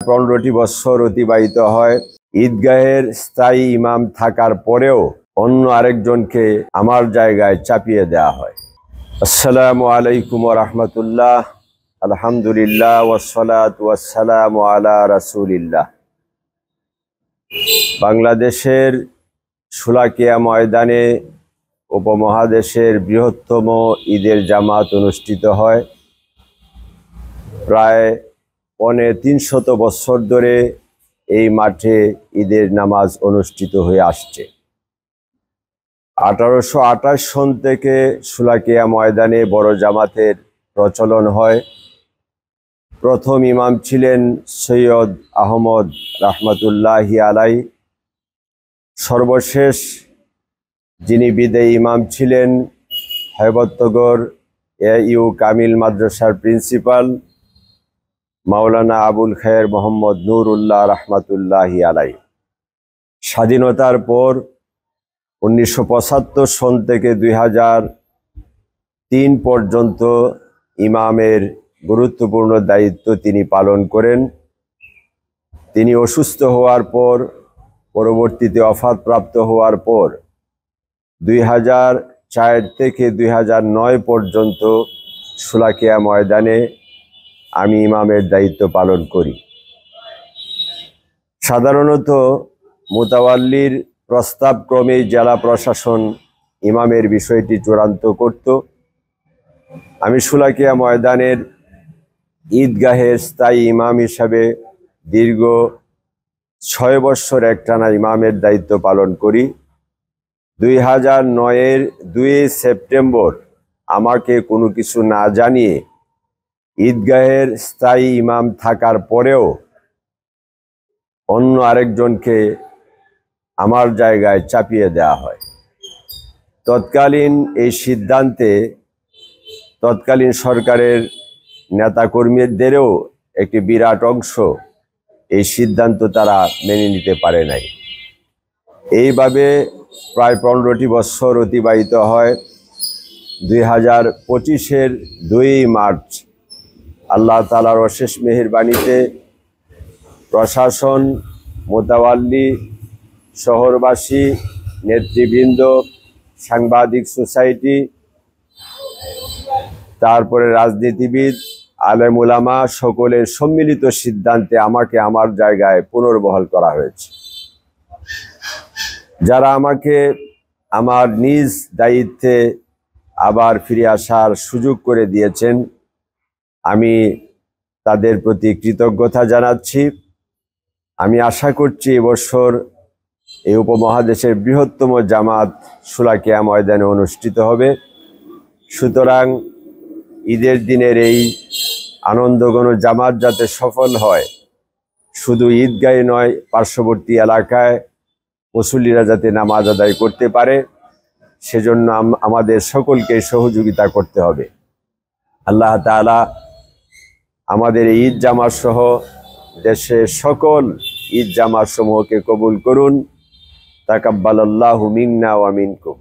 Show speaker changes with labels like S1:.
S1: 15টি বছর অতিবাহিত হয়। ঈদগাহের স্থায়ী ইমাম থাকার পরেও অন্য আরেকজনকে আমার জায়গায় চাপিয়ে দেওয়া হয়। আসসালামু আলাইকুম ওয়া রাহমাতুল্লাহ। আলহামদুলিল্লাহ ওয়াসসালাতু ওয়াসসালামু আলা রাসূলিল্লাহ। বাংলাদেশের শোলাকিয়া ময়দানে উপমহাদেশের বৃহত্তম ঈদের জামাত অনুষ্ঠিত হয়। প্রায় 350 বছর ধরে এই মাঠে ঈদের নামাজ অনুষ্ঠিত হয়ে আসছে। 1828 সন থেকে শোলাকিয়া ময়দানে বড় জামাতের প্রচলন হয়। প্রথম ইমাম ছিলেন সৈয়দ আহমদ রাহমাতুল্লাহি আলাইহি। সর্বশেষ যিনি বিদায়ী ইমাম ছিলেন হেবতনগর AU কামিল মাদ্রাসার প্রিন্সিপাল মাওলানা আবুল খায়ের মোহাম্মদ নুরুল্লাহ রাহমাতুল্লাহি আলাইহি। স্বাধীনতার পর 1975 সন থেকে 2003 পর্যন্ত ইমামের গুরুত্বপূর্ণ দায়িত্ব তিনি পালন করেন। তিনি অসুস্থ হওয়ার পর পরবর্তীতে ওফাতপ্রাপ্ত হওয়ার পর 2004 থেকে 2009 পর্যন্ত শোলাকিয়া ময়দানে আমি ইমামের দায়িত্ব পালন করি। সাধারণত মুতাওয়াল্লির প্রস্তাবক্রমে জেলা প্রশাসন ইমামের বিষয়টি চূড়ান্ত করত। আমি শোলাকিয়া ময়দানের ঈদগাহের স্থায়ী ইমাম হিসাবে দীর্ঘ 6 বছর একটানা ইমামের দায়িত্ব পালন করি। 2009-এর 2 সেপ্টেম্বর আমাকে কোনো কিছু না জানিয়ে ঈদগাহের স্থায়ী ইমাম থাকার পরেও অন্য আরেকজনকে আমার জায়গায় চাপিয়ে দেওয়া হয়। তৎকালীন এই সিদ্ধান্তে তৎকালীন সরকারের নেতাকর্মীদেরও একটি বিরাট অংশ এই সিদ্ধান্ত তারা মেনে নিতে পারে নাই। এইভাবে প্রায় 15টি বছর অতিবাহিত হয়। 2025-এর 2 মার্চ আল্লাহ তাআলার অশেষ মেহেরবানিতে প্রশাসন, মুতাওয়াল্লি, শহরবাসী, নেতৃবৃন্দ, সাংবাদিক সোসাইটি, তারপরে রাজনীতিবিদ, আলেম উলামা সকলের সম্মিলিত সিদ্ধান্তে আমাকে আমার জায়গায় পুনর্বহাল করা হয়েছে। যারা আমাকে আমার নিজ দায়িত্বে আবার ফিরে আসার সুযোগ করে দিয়েছেন, আমি তাদের প্রতি কৃতজ্ঞতা জানাচ্ছি। আমি আশা করছি এবছর এই উপমহাদেশের বৃহত্তম জামাত শোলাকিয়া ময়দানে অনুষ্ঠিত হবে। সুতরাং ঈদের দিনের এই আনন্দঘন জামাত যাতে সফল হয়, শুধু ঈদগাহে নয়, পার্শ্ববর্তী এলাকায় মুসল্লিরা যাতে নামাজ আদায় করতে পারে, সেজন্য আমাদের সকলকে সহযোগিতা করতে হবে। আল্লাহ তাআলা আমাদের ঈদ জামাত সহ দেশের সকল ঈদ জামাত সমূহকে কবুল করুন। তাকাব্বালাল্লাহু মিন্না ওয়া মিনকুম।